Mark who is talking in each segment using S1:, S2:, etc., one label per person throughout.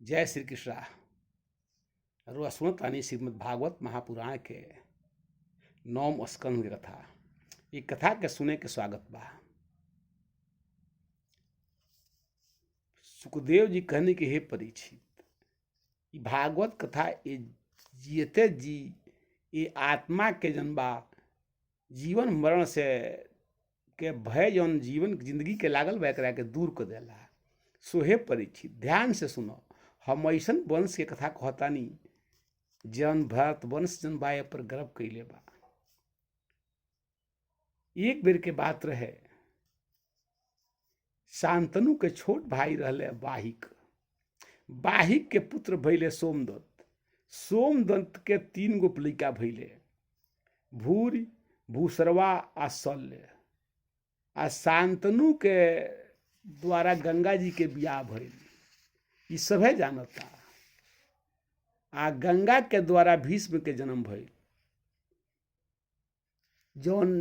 S1: जय श्री कृष्णा। रुआ सुनत तानी श्रीमद् भागवत महापुराण के 9 स्कंद की कथा। ये कथा के सुने के स्वागत बा। सुखदेव जी कहने के हे परीक्षित, ये भागवत कथा ये जियते जी ये आत्मा के जन बा जीवन मरण से के भय जौन जीवन जिंदगी के लागल बा एकरा के दूर कर देला। सो हे परीक्षित, ध्यान से सुनो। हम ऐसन वंश के कथा कहतानी जन भरत वंश जन बा ए पर गर्व कैले बा। एक बेर के बात रहे, शांतनु के छोट भाई रहले वाहिक। वाहिक के पुत्र भइले सोमदत्त। सोमदत्त के 3 गो लइका भइले, भूरि, भूसरवा आ शल्य। आ शांतनु के द्वारा गंगा जी के बियाह भइल, ई सभे जानता। आ गंगा के द्वारा भीष्म के जन्म भइल, जौन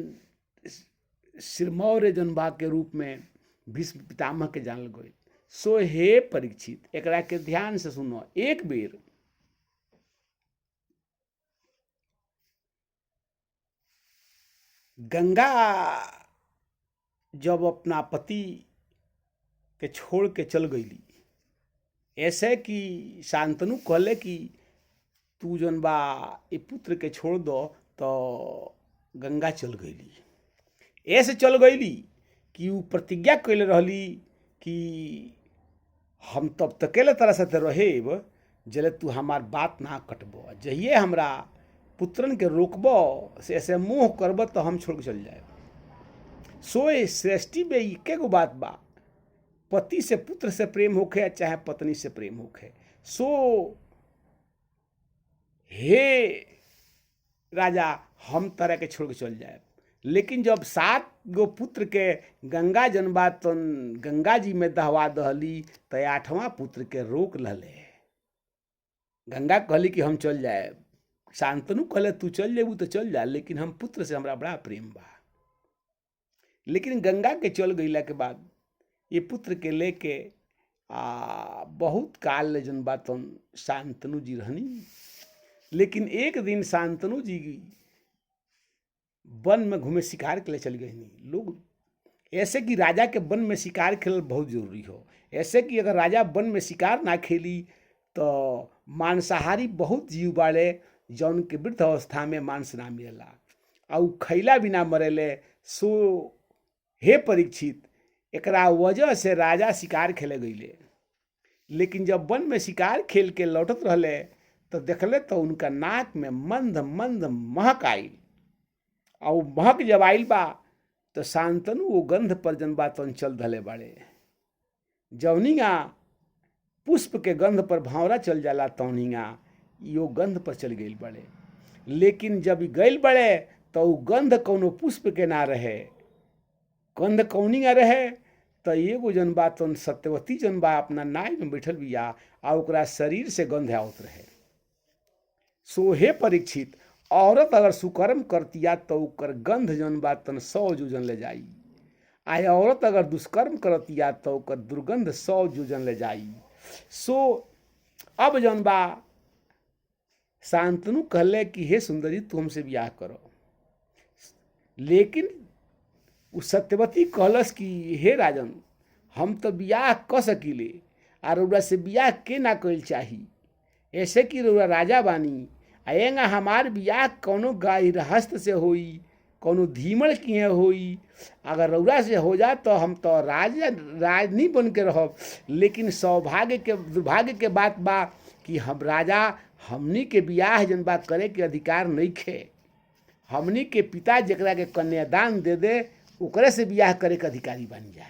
S1: सिरमौर जनबा के रूप में भीष्म पितामह के जानल गई। सो हे परीक्षित, एकरा के ध्यान से सुनो। एक बेर गंगा जब अपना पति के छोड़ के चल गईली, ऐसे कि शांतनु कहले कि तू जन बा ये पुत्र के छोड़ दो, तो गंगा चल गईली। ऐसे चल गईली कि वो प्रतिज्ञा कैले रहली कि हम तब तकेले तरह से रहेब जले तू हमार बात ना कटबो। जहिए हमरा पुत्रन के रोकबो से ऐसे मोह करब तो हम छोड़ के चल जाए। सो सृष्टि में एके गो बात बा, पति से पुत्र से प्रेम होखे चाहे पत्नी से प्रेम होखे। सो हे राजा, हम तरह के छोड़ के चल जाए। लेकिन जब 7 गो पुत्र के गंगा जनबा तो गंगा जी में दहवा दहली, तो 8वां पुत्र के रोक लले। गंगा कहली कि हम चल जाए। शांतनु कहले तू चल जेबू तो चल जा, लेकिन हम पुत्र से हमरा बड़ा प्रेम बा। लेकिन गंगा के चल गईला के बाद ये पुत्र के लेके बहुत काल जन बा तो शांतनु जी रहनी। लेकिन एक दिन शांतनु जी वन में घूमे, शिकार के लिए चल गई। नहीं लोग ऐसे कि राजा के वन में शिकार खेलना बहुत जरूरी हो। ऐसे कि अगर राजा वन में शिकार ना खेली तो मांसाहारी बहुत जीव बाड़े जौन के वृद्ध अवस्था में मांस ना मिलेला और खैला भी ना मरेले। सो हे परीक्षित, एकरा वजह से राजा शिकार खेले गईले। लेकिन जब वन में शिकार खेल के लौटत रहले तो देखले तो उनका नाक में मंद मंद महक आइल। और महक जब आइल बा तो शांतनु वो गंध पर जन बा तो चल धले बाड़े। जौनिया पुष्प के गंध पर भावरा चल जाला तौनिया यो गंध पर चल गई बड़े। लेकिन जब गईल बड़े तो वो गंध कौनो पुष्प के ना रहे, गंध कौनिया रहे तो एगो जन बा तो सत्यवती जन बा अपना नाय में बैठल बिया आ ओकरा शरीर से गंध आवत रहे। सो हे परीक्षित, औरत अगर सुकर्म करतिया तो ओकर गंध जन बा तन 100 जोजन ले जाई। आ औरत अगर दुष्कर्म करतिया तो ओकर दुर्गंध 100 जोजन ले जाई। सो अब जन बा शांतनु कहले कि हे सुंदरी, तू हमसे ब्याह करो। लेकिन उस सत्यवती कहलस कि हे राजन, हम तो ब्याह क सकीले और रउरा से ब्याह के ना कइल चाही। ऐसे कि रउरा राजा बानी, आएगा हमार ब्याह कौनो गायरहस्त से होई, कौनो धीमल किए होई। अगर रउरा से हो जा तो हम तो राजनी बन के रहब। लेकिन सौभाग्य के दुर्भाग्य के बात बा कि हम राजा हमनी के ब्याह जन बा करे के अधिकार नहीं खे। हमनी के पिता जकरा के कन्यादान दे दे ओकरे से ब्याह करे के अधिकारी बन जा।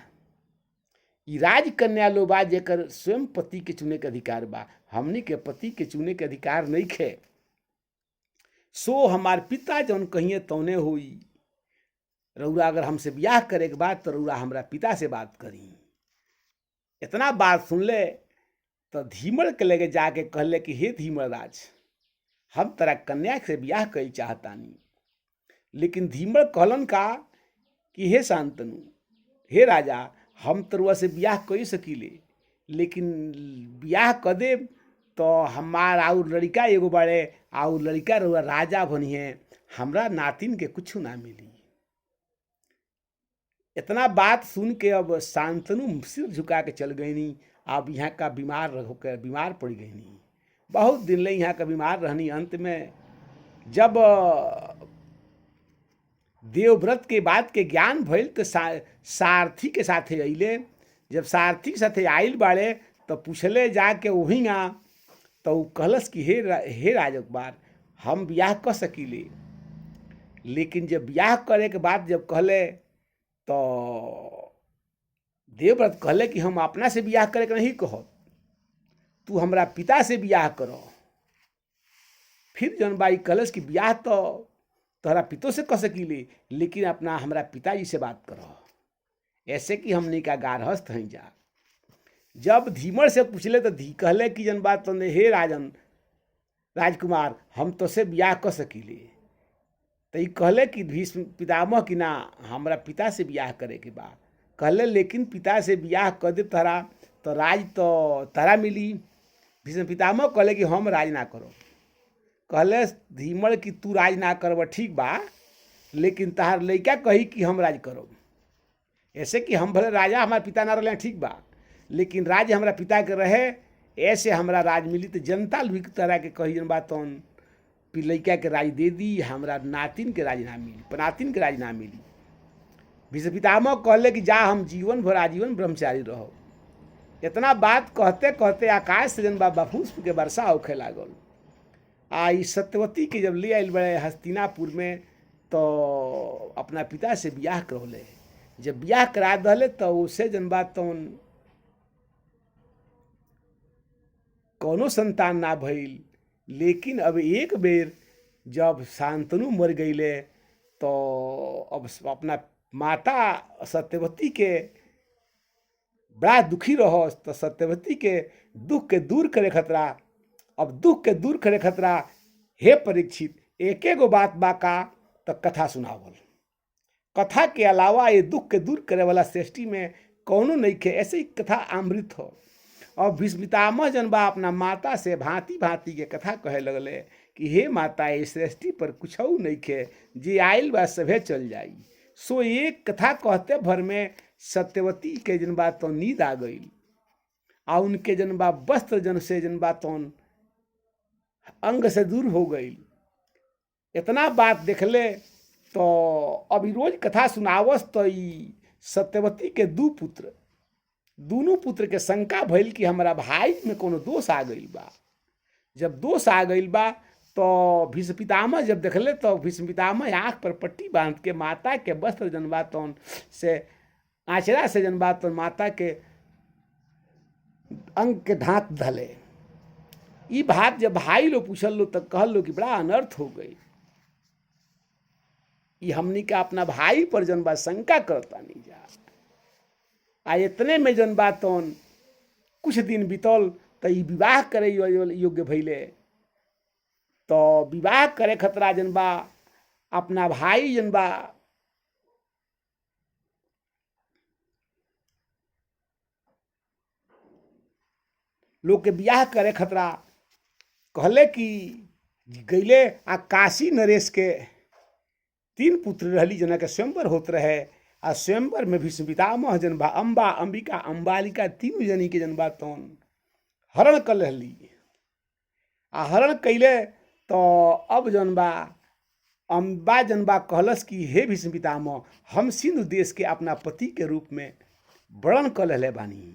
S1: ई राज कन्या लो बा जेकर स्वयं पति के चुने के अधिकार बा, हमनी के पति के चुने के अधिकार नहीं खे। सो हमार पिता जौन कहिए तौने होई। रउरा अगर हमसे ब्याह करे के बाद तो रउरा हमरा पिता से बात करी। इतना बात सुन ले तो धीमल के लगे जाके कहले कि हे धीमल राज, हम तेरा कन्या से ब्याह कई चाहतानी। लेकिन धीमल कहलन का कि हे शांतनु, हे राजा, हम तरुआ से ब्याह कई सकीले, लेकिन बियाह कर दे तो हमार आउर लड़का एगो बड़े आउर लड़का रउआ राजा बनिए, हमरा नातिन के कुछ ना मिली। इतना बात सुन के अब शांतनु सिर झुका के चल गईनी। अब यहाँ का बीमार होकर बीमार पड़ गईनी, बहुत दिन ले यहाँ का बीमार रहनी। अंत में जब देवव्रत के बात के ज्ञान भइल तो सारथी के साथे अइले। जब सारथी के साथे आइल बाड़े तो पूछले जाके वहींगा, तो उ कहलस कि हे राजकुमार, हम ब्याह कर सकीले। लेकिन जब ब्याह करे के बाद जब कहले तो देवव्रत कहले कि हम अपना से ब्याह करे के नहीं कहो, तू हमरा पिता से ब्याह करो। फिर जौन बाई कहलस कि ब्याह तो तोहरा पितो से कर सकीले, लेकिन अपना हमरा पिताजी से बात करो, ऐसे कि हमने का गारहस्थ हैं जा। जब धीमर से पूछले तो धी कहले कि जन बात तो हे राजन राजकुमार, हम तो से ब्याह कर सकीले। तो ये कहले कि भीष्म पितामह कि ना, हमरा पिता से ब्याह करे के बा। कहले लेकिन पिता से ब्याह कर दे तहरा तो राज तो तहरा मिली। भीष्म पितामह कहले कि हम राज ना करो। कहले धीमर कि तू राज ना करब ठीक बा, लेकिन तहार लड़का कही कि हम राज करो। ऐसे कि हम भले राजा हमारे पिता ना रहे ठीक बा, लेकिन राज हमारा पिता के रहे, ऐसे हमरा राज मिली। तो जनता भी तरह के कही जन बात लड़का के राज दे दी, हमरा नातिन के राज ना मिली, पनातिन के राज ना मिली। भीष्म पितामह कहले कि जा हम जीवन भर आजीवन ब्रह्मचारी रहो। इतना बात कहते कहते आकाश से जन बाबा पुष्प के वर्षा होखे लागल। आई सत्यवती के जब ले आयल बड़े हस्तिनापुर में तो अपना पिता से ब्याह करौले। जब ब्याह करा दले तो उसे जन बात तो कौनो संतान ना भइल। लेकिन अब एक बेर जब शांतनु मर गईले तो अब अपना माता सत्यवती के बड़ा दुखी रहो। तो सत्यवती के दुख के दूर करे खतरा, अब दुख के दूर करे खतरा, हे परीक्षित एक एगो बात बाका तो कथा सुनावल। कथा के अलावा ये दुख के दूर करे वाला सृष्टि में कौनो नहीं खे, ऐसे ही कथा अमृत हो। और भीष्म पितामह जन बा अपना माता से भांति भांति के कथा कहे लगले कि हे माता, इस सृष्टि पर कुछ नहीं खे, जे आयल बा सभे चल जाई। सो एक कथा कहते भर में सत्यवती के जन बा तो नींद आ गई, आ उनके जन बा वस्त्र जन से जन बा तो अंग से दूर हो गई। इतना बात देखले तो अभी रोज कथा सुनावस तो सत्यवती के दोनों पुत्र के शंका भइल कि हमारा भाई में कोनो दोष आ गई बा। जब दोष आ गई बा तो भीष्म पितामह जब देखले तो भीष्म पितामह आँख पर पट्टी बांध के माता के वस्त्र जनबातन से आचरा से जनबातन माता के अंग के ढांक धले। ई बात जब भाई लोग पूछल लो तो कहल लो कि बड़ा अनर्थ हो गई। ये हमनी का अपना भाई पर जनबा शंका करता नहीं जा। आ इतने में जनबा तौन कुछ दिन बीतल तो ई विवाह करे योग्य भइले। तो विवाह करे खतरा जनबा अपना भाई जनबा लोग के ब्याह करे खतरा कहले कि गईले आ काशी नरेश के 3 पुत्र रहली जना के स्वयंवर होत रहे। आ स्वयंवर में भीष्म पितामह जनबा अम्बा अंबिका अम्बालिका 3 जनी के जनबा तौन हरण कर रहली। आ हरण कैले तो अब जनबा अम्बा जनबा कहलस कि हे भीष्म पितामह, हम सिंधु देश के अपना पति के रूप में वर्णन कर रहले बानी।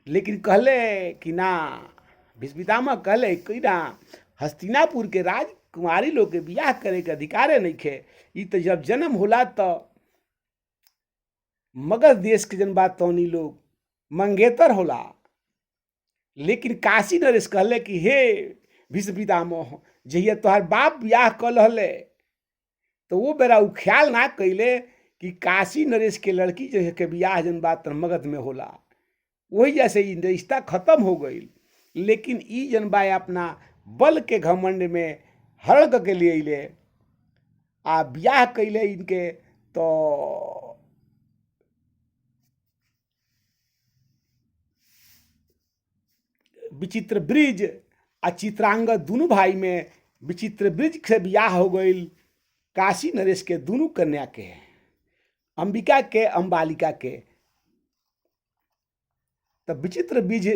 S1: लेकिन कहले कि ना, भीष्म पितामह कहले कि ना, हस्तिनापुर के राजकुमारी लोग के बियाह करे के अधिकारे नहीं खे। ई तो जब जन्म होला तो मगध देश के जनबा तौनी लोग मंगेतर होला। लेकिन काशी नरेश कहले कि हे भीष्म पितामह, जहिया तोहार बाप बियाह कर रहले तो वो बेरा उ ख्याल ना कैले कि काशी नरेश के लड़की जो है के बियाह जनबा तो मगध में होला। वही जैसे ई रिश्ता खत्म हो गई। लेकिन ई जनबा अपना बल के घमंड में हरण करके लिए अइले आ ब्याह कैले इनके। तो विचित्र ब्रिज आ चित्रांगद दोनों भाई में विचित्र ब्रिज से बियाह हो गई काशी नरेश के दोनों कन्या के, अंबिका के अम्बालिका के। तब विचित्र ब्रिज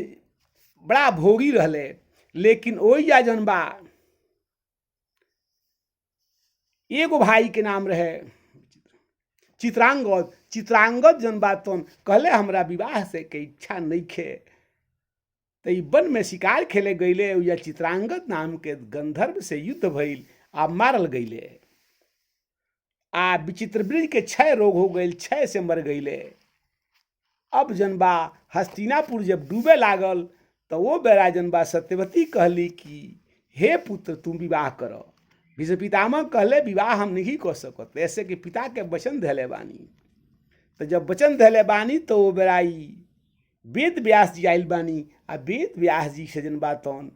S1: बड़ा भोगी रहले, लेकिन ओइजा जौन बा एगो भाई के नाम रहे चित्रांगद। चित्रांगद जौन बा तौन कहले हमरा विवाह से के इच्छा नहीं खे, तो ई वन में शिकार खेले गईले। या चित्रांगद नाम के गंधर्व से युद्ध भइल आ मारल गईले। आ विचित्र ब्रिज के क्षय रोग हो गई, क्षय से मर गईले। अब जनबा हस्तिनापुर जब डूबे लागल तो वो बेरा जनबा सत्यवती कहली कि हे पुत्र तुम विवाह करो। भीष्म पितामह कहले विवाह हम नहीं कर सकत, ऐसे कि पिता के वचन धैले बानी। तो जब वचन धैले बानी तो वो बेराई वेद व्यास जी आयल बानी। आ वेद व्यास जी से जनबा तौन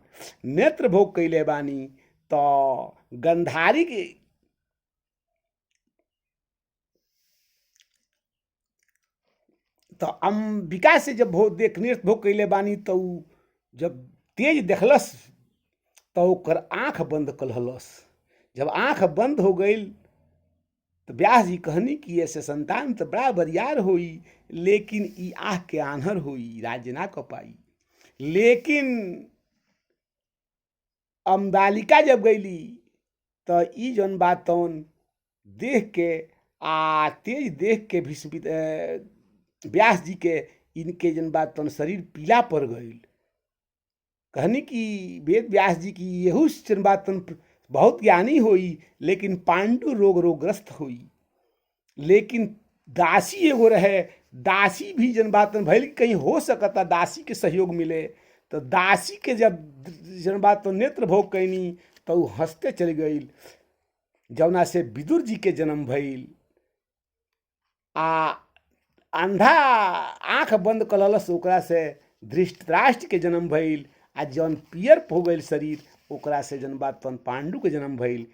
S1: नेत्र भोग कैले बानी। तो गंधारी के तो अंबिका से जब नेत्र भोग कैले बानी तो जब तेज देखलस तो ओकर आँख बंद कलहलस। जब आँख बंद हो गई तो व्यास जी कहनी कि ऐसे संतान तो बड़ा बरियार होई, लेकिन ई आँख के आन्हर होई, राज्य ना कर पाई। लेकिन अम्बालिका जब गईली तो ई जौन बात तौन देख के आ तेज देख के व्यास जी के इनके जन बात तौन शरीर पीला पड़ गई। कहनी कि वेद व्यास जी की यहू जन बात तौन बहुत ज्ञानी होई, लेकिन पांडु रोगग्रस्त होई। लेकिन दासी एगो रहे, दासी भी जन बात भइल कहीं हो सकता दासी के सहयोग मिले। तो दासी के जब जन बात तो नेत्र भोग कैनी तो वो हंसते चल गई, जौना से विदुर जी के जन्म भइल। आ अंधा आँख बंद कललस ओकरा से धृतराष्ट्र के जन्म भइल। आ जौन पियर हो गई शरीर ओकरा से जन बात तौन पांडु के जन्म भइल।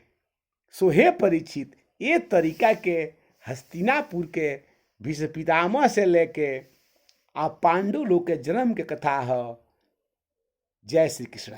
S1: सो हे परीक्षित, ये तरीका के हस्तिनापुर के भीष्म पितामह से लेके आ पांडु लोग के जन्म के कथा है। जय श्री कृष्ण।